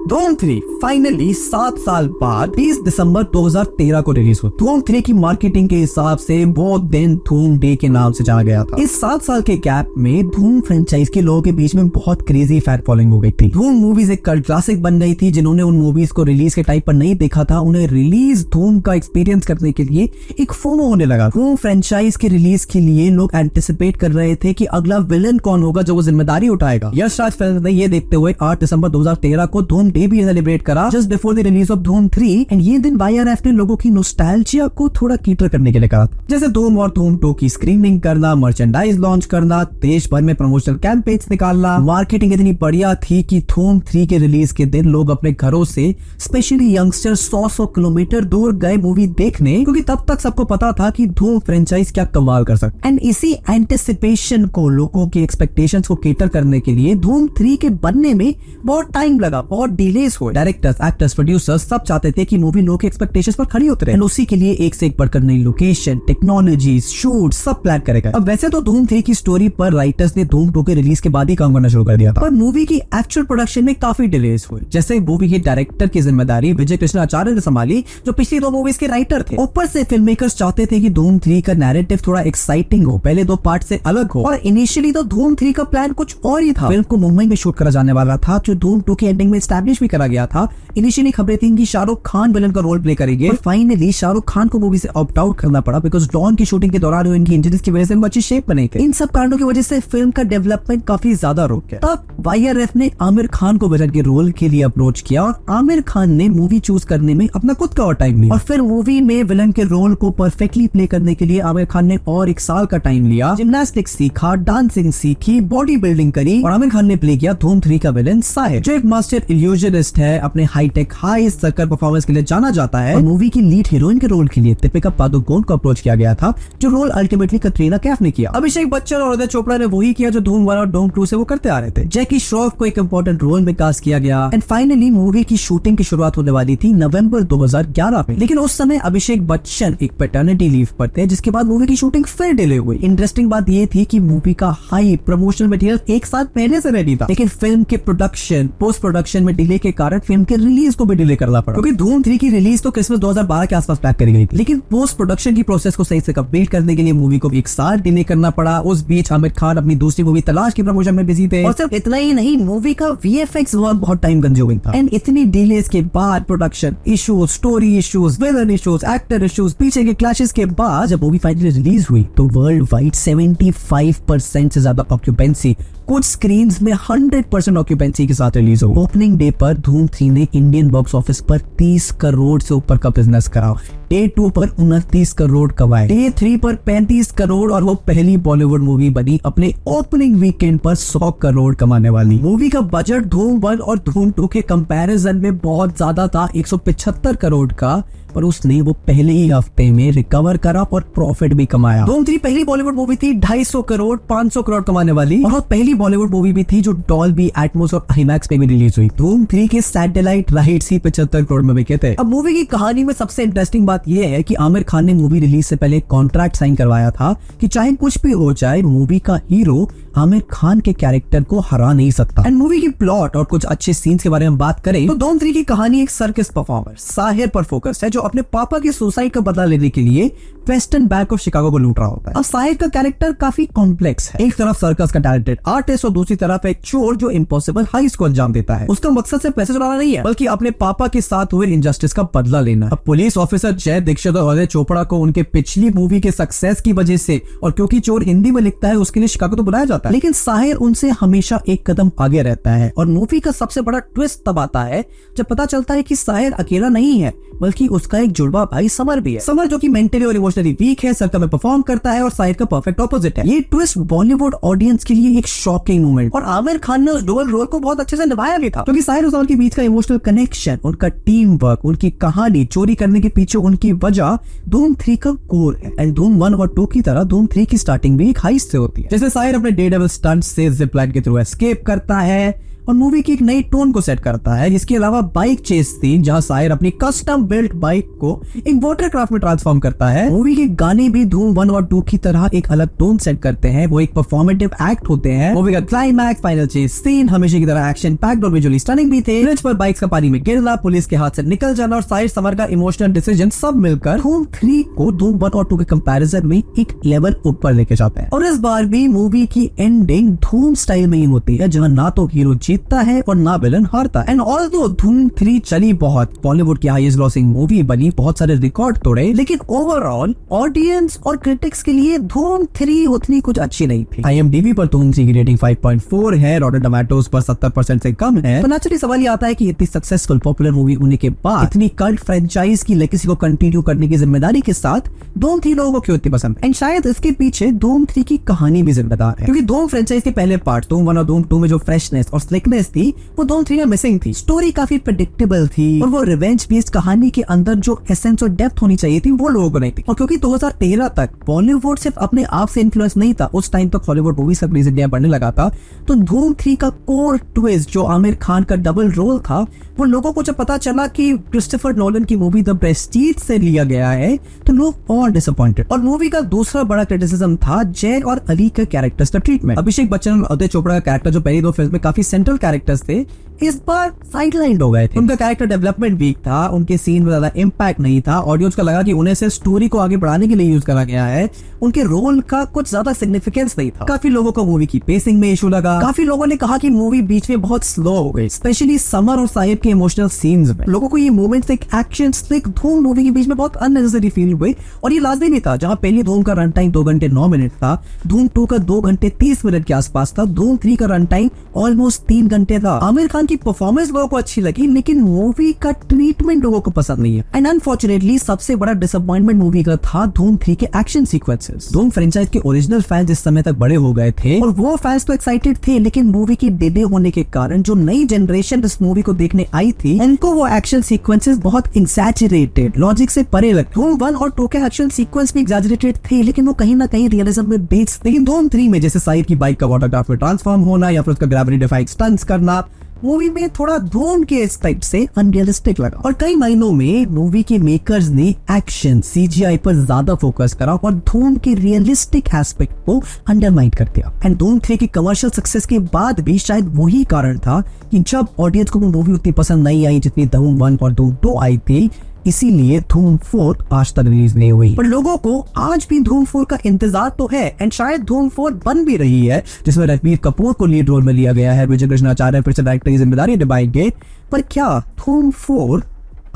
धूम 3 फाइनली 7 साल बाद 30 दिसंबर 2013 को रिलीज हुई। धूम 3 की मार्केटिंग के हिसाब से वो दिन धूम डे के नाम से जाना गया था। इस 7 साल के गैप में धूम फ्रेंचाइज के लोगों के बीच में बहुत क्रेजी फैन फॉलोइंग हो गई थी। धूम मूवीज एक कल्ट क्लासिक बन गई थी। जिन्होंने उन मूवीज को रिलीज के टाइम पर नहीं देखा था, उन्हें रिलीज धूम का एक्सपीरियंस करने के लिए एक फोमो होने लगा। धूम फ्रेंचाइज के रिलीज के लिए लोग एंटिसिपेट कर रहे थे कि अगला विलन कौन होगा जो वो जिम्मेदारी उठाएगा। यश राज फिल्म्स ने ये देखते हुए 8 दिसंबर 2013 को धूम डे भी सेलिब्रेट करा just before the release of धूम 3। एंड ये दिन YRF ने लोगों की नॉस्टैल्जिया को थोड़ा कीटर करने के लिए कहा, जैसे धूम और धूम 2 की स्क्रीनिंग करना, मर्चेंडाइज लॉन्च करना, देश भर में प्रमोशनल कैंपेन्स निकालना। मार्केटिंग इतनी बढ़िया थी कि धूम 3 के रिलीज के दिन लोग अपने घरों से स्पेशली यंगस्टर 100 किलोमीटर दूर गए मूवी देखने, क्योंकि तब तक सबको पता था कि धूम फ्रेंचाइज क्या कमाल कर सकता। एंड इसी एंटिसिपेशन को, लोगों की एक्सपेक्टेशंस को केटर करने के लिए धूम 3 के बनने में बहुत टाइम लगा, बहुत डिलेस हुए। डायरेक्टर्स, एक्टर्स, प्रोड्यूसर्स सब चाहते थे कि मूवी लोगों के एक्सपेक्टेशंस पर खड़ी उतरे। एंड उसी के लिए एक से एक बढ़कर नई लोकेशन, टेक्नोलॉजीज, शूट सब प्लान करे गए। अब वैसे तो धूम 3 की स्टोरी पर राइटर्स ने धूम 2 के रिलीज के बाद ही काम करना शुरू कर दिया था, पर मूवी की एक्चुअल प्रोडक्शन में काफी डिलेस हुए। जैसे मूवी के डायरेक्टर की जिम्मेदारी विजय कृष्ण आचार्य ने संभाली, जो पिछली 2 मूवीज के राइटर थे। ऊपर से फिल्म मेकर्स चाहते थे कि धूम 3 का नैरेटिव थोड़ा एक्साइटिंग हो, पहले 2 पार्ट से अलग हो। और इनिशियली तो धूम 3 का प्लान कुछ और ही था। फिल्म को मुंबई में शूट करा जाने वाला था, जो धूम 2 की एंडिंग में एस्टैब्लिश भी करा गया था। इनिशियली खबरें थी कि शाहरुख खान विलन का रोल प्ले करेंगे, और फाइनली शाहरुख खान को मूवी से ऑप्ट आउट करना पड़ा बिकॉज डॉन की शूटिंग के दौरान इनकी इंजरीज की वजह से अच्छी शेप में नहीं थे। इन सब कारणों की वजह से फिल्म का डेवलपमेंट काफी ज्यादा रुक गया। तब YRF ने आमिर खान को विलन के रोल के लिए अप्रोच किया और आमिर खान ने मूवी चूज करने में अपना खुद का और टाइम लिया। और फिर मूवी में विलन के रोल को परफेक्टली प्ले करने के लिए आमिर खान ने और 1 साल का टाइम लिया, जिम्नास्टिक्स सीखा, डांसिंग सीखी, बॉडी बिल्डिंग करी, और आमिर खान ने प्ले किया धूम 3 का विलन साहिब, जो एक मास्टर इल्यूजनिस्ट है, अपने हाईटेक हाई सर्कल परफॉर्मेंस के लिए जाना जाता है। और मूवी की लीड हीरोइन के रोल के लिए दीपिका पादुकोण को अप्रोच किया गया था, जो रोल अल्टीमेटली कटरीना कैफ ने किया। अभिषेक बच्चन और उदय चोपड़ा ने वही किया जो धूम 1 और धूम 2 से वो करते आ रहे थे। जैकी श्रॉफ को एक इंपॉर्टेंट रोल में कास्ट किया गया। एंड फाइनली मूवी की शूटिंग की शुरुआत होने वाली थी नवंबर 2011 में, लेकिन उस समय अभिषेक बच्चन एक पैटर्निटी लीव पर थे, जिसके बाद मूवी की शूटिंग फिर डिले हुई। इंटरेस्टिंग बात ये थी कि मूवी का हाई प्रमोशनल मटेरियल 1 साल पहले से रेडी था, लेकिन फिल्म के प्रोडक्शन, पोस्ट प्रोडक्शन में डिले के कारण फिल्म के रिलीज को भी डिले करना पड़ा, क्योंकि धूम 3 की रिलीज तो क्रिसमस 2012 के आसपास पैक करी गई थी, लेकिन पोस्ट प्रोडक्शन की प्रोसेस को सही से कंप्लीट करने के लिए मूवी को 1 साल डिले करना पड़ा। उस बीच आमिर खान अपनी दूसरी मूवी तलाश की प्रमोशन में बिजी थे, और सिर्फ इतना ही नहीं, मूवी का VFX वर्क बहुत टाइम कंज्यूमिंग था। एंड इतनी डिलेस के बाद, production issues, story issues, villain issues, actor issues, पीछे के क्लैशेस के बाद जब मूवी फाइनली रिलीज हुई तो वर्ल्ड वाइड 75% से ज्यादा ऑक्यूपेंसी, कुछ स्क्रीन्स में 100% ऑक्यूपेंसी के साथ रिलीज हो। ओपनिंग डे पर धूम 3 ने इंडियन बॉक्स ऑफिस पर 30 करोड़ से ऊपर का बिजनेस करा। डे 2 पर 29 करोड़ कमाए, डे 3 पर 35 करोड़, और वो पहली बॉलीवुड मूवी बनी अपने ओपनिंग वीकेंड पर 100 करोड़ कमाने वाली। मूवी का बजट धूम 1 और धूम 2 के कंपैरिजन में बहुत ज्यादा था, 175 करोड़ का, पर उसने वो पहले ही हफ्ते में रिकवर करा और प्रॉफिट भी कमाया। धूम 3 पहली बॉलीवुड मूवी थी 250 करोड़ 500 करोड़ कमाने वाली, और वो पहली बॉलीवुड मूवी भी थी जो डॉल्बी एटमॉस और आईमैक्स पे भी रिलीज हुई। धूम 3 के सैटेलाइट राइट्स ही 75 करोड़ में बिके थे। अब मूवी की कहानी में सबसे इंटरेस्टिंग बात बात यह है कि आमिर खान ने मूवी रिलीज से पहले कॉन्ट्रैक्ट साइन करवाया था कि चाहे कुछ भी हो जाए मूवी का हीरो आमिर खान के कैरेक्टर को हरा नहीं सकता। एंड मूवी की प्लॉट और कुछ अच्छे सीन्स के बारे में बात करें तो धूम 3 की कहानी एक सर्कस परफॉर्मर साहिर पर फोकस है जो अपने पापा की सुसाइड का बदला लेने के लिए वेस्टर्न बैंक ऑफ शिकागो को लूट रहा होता है। अब साहिर का कैरेक्टर काफी कॉम्प्लेक्स है। एक तरफ सर्कस का टैलेंटेड आर्टिस्ट और दूसरी तरफ एक चोर जो इम्पॉसिबल हाइस्ट को अंजाम देता है। उसका मकसद सिर्फ पैसे चुराना नहीं है बल्कि अपने पापा के साथ हुए इनजस्टिस का बदला लेना। अब पुलिस ऑफिसर जय दीक्षित और अजय चोपड़ा को उनके पिछली मूवी के सक्सेस की वजह से और क्योंकि चोर हिंदी में लिखता है उसके लिए शिकागो तो बुलाया जाता है, लेकिन साहिर उनसे हमेशा एक कदम आगे रहता है। और मूवी का सबसे बड़ा ट्विस्ट तब आता है जब पता चलता है कि साहिर अकेला नहीं है बल्कि उसका एक जुड़वा भाई समर भी है। समर जो कि मेंटली और इमोशनली वीक है, सर्कल में परफॉर्म करता है और साहिर का परफेक्ट ऑपोजिट है। ये ट्विस्ट बॉलीवुड ऑडियंस के लिए एक शॉकिंग मोमेंट और आमिर खान ने उस डुअल रोल को बहुत अच्छे से निभाया भी था क्योंकि साहिर और समर के बीच का इमोशनल कनेक्शन, उनका टीम वर्क, उनकी कहानी, चोरी करने के पीछे उनकी वजह धूम 3 का कोर है। एंड धूम 1 और 2 की तरह धूम 3 की स्टार्टिंग भी एक हाइस्ट से होती है। जैसे साहिर अपने डेयरडेविल स्टंट से जिप लाइन के थ्रू एस्केप करता है और मूवी की एक नई टोन को सेट करता है। इसके अलावा बाइक चेस सीन जहां साहिर अपनी कस्टम बिल्ट बाइक को एक वाटरक्राफ्ट में ट्रांसफॉर्म करता है। मूवी के गाने भी धूम 1 और 2 की तरह एक अलग टोन सेट करते हैं। वो एक परफॉर्मेटिव एक्ट होते हैं। मूवी का क्लाइमैक्स, फाइनल चेस सीन हमेशा की तरह एक्शन पैक्ड और विजुअली स्टनिंग भी थे। ब्रिज पर बाइक्स का पानी में गिरना, पुलिस के हाथ से निकल जाना और साहिर समर का इमोशनल डिसीजन सब मिलकर धूम 3 को धूम 1 और 2 के कंपैरिजन में एक लेवल ऊपर लेके जाते हैं। और इस बार भी मूवी की एंडिंग धूम स्टाइल में ही होती है जहां ना तो हीरो जीतता है और ना विलन हारता। एंड ऑल्दो धूम 3 चली बहुत, बॉलीवुड की हाईएस्ट ग्रॉसिंग मूवी बनी, बहुत सारे रिकॉर्ड तोड़े, लेकिन ओवरऑल ऑडियंस और क्रिटिक्स के लिए धूम 3 उतनी कुछ अच्छी नहीं थी। IMDb पर धूम 3 की रेटिंग 5.4 है, रॉटेन टोमेटोज पर 70% से कम है। तो नेचुरली सवाल ये आता है कि इतनी सक्सेसफुल पॉपुलर मूवी होने के बाद इतनी कल्ट फ्रेंचाइज की लेगेसी को कंटिन्यू करने की जिम्मेदारी के साथ धूम 3 लोगों को क्यों इतनी पसंद? एंड शायद इसके पीछे धूम 3 की कहानी भी जिम्मेदार है क्योंकि धूम फ्रेंचाइज के पहले पार्ट धूम 1 और धूम 2 में जो फ्रेशनेस और स्लिकनेस थी वो धूम 3 में मिसिंग थी। स्टोरी काफी प्रेडिक्टेबल थी और वो रिवेंज बेस्ड कहानी के अंदर जो एसेंस और डेप्थ होनी चाहिए थी वो लोगों को नहीं थी। और क्योंकि 2013 तक बॉलीवुड सिर्फ अपने आप से इन्फ्लुएंस नहीं था, उस टाइम तक हॉलीवुड मूवीज का क्रेज इंडिया बढ़ने लगा था, तो धूम 3 का कोर ट्विस्ट जो आमिर खान का डबल रोल था वो लोगों को जब पता चला कि क्रिस्टोफर नोलन की मूवी द प्रेस्टीज से लिया गया है तो लोग और डिसअपॉइंटेड। और मूवी का दूसरा बड़ा क्रिटिसिज्म था जय और अली के कैरेक्टर्स का ट्रीटमेंट। अभिषेक बच्चन और अजय चोपड़ा का कैरेक्टर जो पहली 2 फिल्म में काफी सेंट्रल कैरेक्टर्स थे इस बार साइडलाइन हो गए थे। उनका कैरेक्टर डेवलपमेंट वीक था, उनके सीन में ज्यादा इम्पैक्ट नहीं था, ऑडियंस को लगा कि उन्हें सिर्फ स्टोरी को आगे बढ़ाने के लिए यूज करा गया है, उनके रोल का कुछ ज्यादा सिग्निफिकेंस नहीं था। काफी लोगों को मूवी की पेसिंग में इशू लगा, काफी लोगों ने कहा कि मूवी बीच में बहुत स्लो हो गई, स्पेशली समर और साहिब के इमोशनल सीन्स में। लोगों को ये मोमेंट्स एक एक्शन स्लिक धूम मूवी के बीच में बहुत अननेसेसरी फील हुए और ये लाजमी भी था। जहां पहली धूम का रन टाइम 2 घंटे 9 मिनट था, धूम 2 का 2 घंटे 30 मिनट के आसपास था, धूम 3 का रन टाइम ऑलमोस्ट 3 घंटे था। आमिर खान की परफॉर्मेंस लोगों को अच्छी लगी लेकिन मूवी का ट्रीटमेंट लोगों को पसंद नहीं है। एंड अनफॉर्चुनेटली सबसे बड़ा डिसअपॉइंटमेंट मूवी का था धूम 3 के एक्शन सीक्वेंसेस। धूम फ्रेंचाइज के ओरिजिनल फैंस इस समय तक बड़े हो गए थे और वो फैंस तो एक्साइटेड थे, लेकिन मूवी की डिले होने के कारण जो नई जनरेशन इस मूवी को देखने आई थी उनको वो एक्शन सीक्वेंसेस बहुत एक्सैजरेटेड, लॉजिक से परे लगे। धूम 1 और 2 के एक्शन सीक्वेंस भी एक्सैजरेटेड थे लेकिन वो कहीं ना कहीं रियलिज्म में बेस्ड थे। धूम 3 में जैसे साहिब की बाइक का वाटरक्राफ्ट में ट्रांसफॉर्म होना या फिर उसका ग्रेविटी डिफाइंग स्टंट्स करना मूवी में थोड़ा धूम के टाइप से अनरियलिस्टिक लगा। और कई महीनों में मूवी के मेकर्स ने एक्शन CGI पर ज्यादा फोकस करा और धूम के रियलिस्टिक एस्पेक्ट को अंडरमाइन कर दिया। एंड धूम 3 की कमर्शियल सक्सेस के बाद भी शायद वही कारण था कि जब ऑडियंस को वो मूवी उतनी पसंद नहीं आई जितनी धूम 1 और धूम 2 आई थी, इसीलिए धूम 4 आज तक रिलीज नहीं हुई। पर लोगों को आज भी धूम 4 का इंतजार तो है एंड शायद धूम 4 बन भी रही है जिसमें रणबीर कपूर को लीड रोल में लिया गया है। विजय कृष्णाचार्य फिर से डायरेक्टर की जिम्मेदारी निभाएंगे। पर क्या धूम 4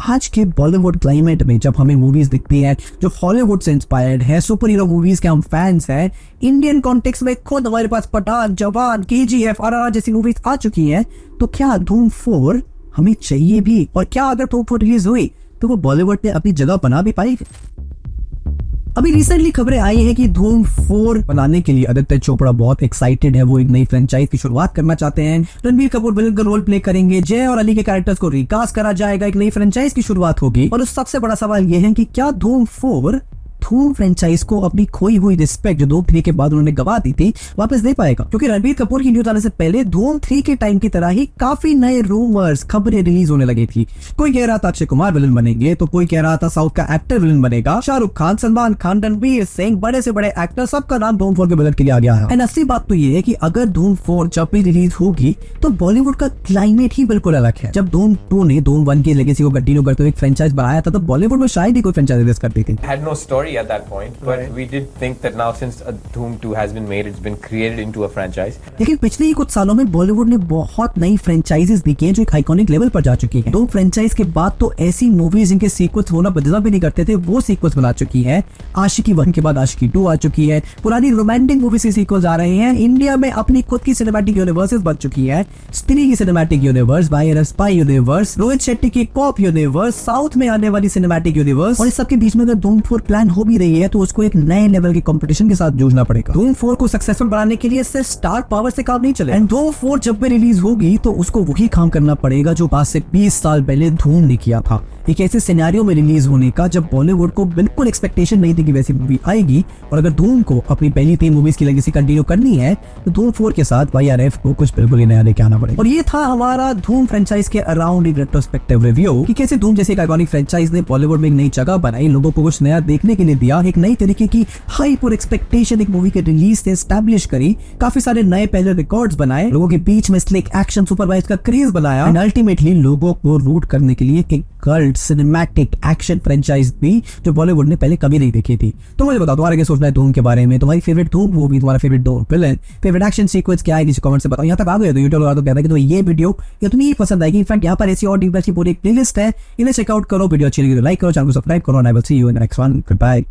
आज के बॉलीवुड क्लाइमेट में जब हमें मूवीज दिखती हैं जो हॉलीवुड से इंस्पायर्ड है, सुपर हीरो मूवीज के हम फैंस हैं, इंडियन कॉन्टेक्स्ट में खुद हमारे पास पठान, जवान, KGF, RRR जैसी मूवीज आ चुकी हैं, तो क्या धूम 4 हमें चाहिए भी? और क्या अगर धूम 4 रिलीज हुई तो वो बॉलीवुड में अपनी जगह बना भी पाएगी? अभी रिसेंटली खबरें आई हैं कि धूम 4 बनाने के लिए आदित्य चोपड़ा बहुत एक्साइटेड है। वो एक नई फ्रेंचाइज की शुरुआत करना चाहते हैं। रणबीर कपूर विलन का रोल प्ले करेंगे, जय और अली के कैरेक्टर्स को रिकास्ट करा जाएगा, एक नई फ्रेंचाइज की शुरुआत होगी। और उस सबसे बड़ा सवाल यह है कि क्या धूम 4 धूम फ्रेंचाइज को अपनी खोई हुई रिस्पेक्ट जो धूम 3 के बाद उन्होंने गवा दी थी वापस दे पाएगा, क्योंकि रणबीर कपूर की न्यूज आने से पहले धूम 3 के टाइम की तरह ही काफी नए रूमर्स खबरें रिलीज होने लगी थी। कोई कह रहा था अक्षय कुमार विलन बनेंगे, तो कोई कह रहा था साउथ का एक्टर विलन बनेगा, शाहरुख खान, सलमान खान, रणबीर सिंह, बड़े से बड़े एक्टर, सबका नाम धूम 4 के विलन के लिए आ गया है। एंड असली बात तो ये है कि अगर धूम 4 जब भी रिलीज होगी तो बॉलीवुड का क्लाइमेट ही बिल्कुल अलग है। जब धूम 2 ने धूम 1 की लेगेसी को कंटिन्यू करते हुए एक फ्रेंचाइज बनाया था, तो बॉलीवुड में शायद ही कोई फ्रेंचाइज रिलीज करती थी।
Had no story at that point, but we did think that now since Dhoom 2 has been made, it's been created into a franchise.
लेकिन पिछले ही कुछ सालों में बॉलीवुड ने बहुत नई फ्रेंचाइजेस दिखी हैं जो एक आइकॉनिक लेवल पर जा चुकी हैं। दो फ्रेंचाइज के बाद तो ऐसी मूवीज जिनके सीक्वल्स होना बदला भी नहीं करते थे वो सीक्वल्स बना चुकी है। आशिकी 1 के बाद आशिकी 2 आ चुकी है, पुरानी रोमांटिक मूवीज के सीक्वल्स आ रहे हैं, इंडिया में अपनी खुद की सिनेमैटिक यूनिवर्सेस बन चुकी है, स्त्री की सिनेमैटिक यूनिवर्स, बायर स्पाई यूनिवर्स, रोहित शेट्टी की कॉप यूनिवर्स, साउथ में आने वाली सिनेमैटिक यूनिवर्स, और इस सब के बीच में अगर धूम 4 प्लान हो भी रही है तो उसको एक नए लेवल के कंपटीशन के साथ जूझना पड़ेगा। धूम 4 को सक्सेसफुल बनाने के लिए सिर्फ स्टार पावर से काम नहीं चले। एंड धूम 4 जब भी रिलीज होगी तो उसको वही काम करना पड़ेगा जो आज से 20 साल पहले धूम ने किया था। एक ऐसे सिनेरियो में रिलीज होने का जब बॉलीवुड को बिल्कुल एक्सपेक्टेशन नहीं थी कि वैसी मूवी आएगी, और अगर धूम को अपनी पहली 3 मूवीज की लेगेसी कंटिन्यू करनी है तो धूम 4 के साथ YRF को कुछ बिल्कुल ही नया लेके आना पड़ेगा। और ये था हमारा धूम फ्रेंचाइज के अराउंड एक रेट्रोस्पेक्टिव रिव्यू कि कैसे धूम जैसे एक आइकॉनिक फ्रेंचाइज ने बॉलीवुड में एक नई जगह बनाई, लोगों को कुछ नया देखने के लिए दिया, एक नई तरीके की हाइप और एक्सपेक्टेशन एक मूवी के रिलीज से एस्टैब्लिश करी, काफी सारे नए पहले रिकॉर्ड्स बनाए, लोगों के बीच में स्लिक एक्शन सुपरवाइज का क्रेज बनाया, एंड अल्टीमेटली लोगों को रूट करने के लिए एक कल्ट सिनेमैटिक एक्शन फ्रेंचाइज भी जो बॉलीवुड ने पहले कभी नहीं देखी थी। तो मुझे बताओ तुम्हारा क्या सोचना है धूम के बारे में, तुम्हारी फेवरेट धूम मूवी, तुम्हारा फेवरेट धूम विलन, फेवरेट एक्शन सीक्वेंस क्या है, नीचे कमेंट से बताओ। यहाँ तक आ गए तो यूट्यूब लगा दो, कहता है कि तो ये वीडियो इतनी पसंद आएगी। इनफैक्ट यहाँ पर ऐसी और डीप की पूरी प्लेलिस्ट है, इन्हें चेकआउट करो। वीडियो अच्छी लगी तो लाइक करो, चैनल को सब्सक्राइब करो, and I will see you in the next one. Good bye.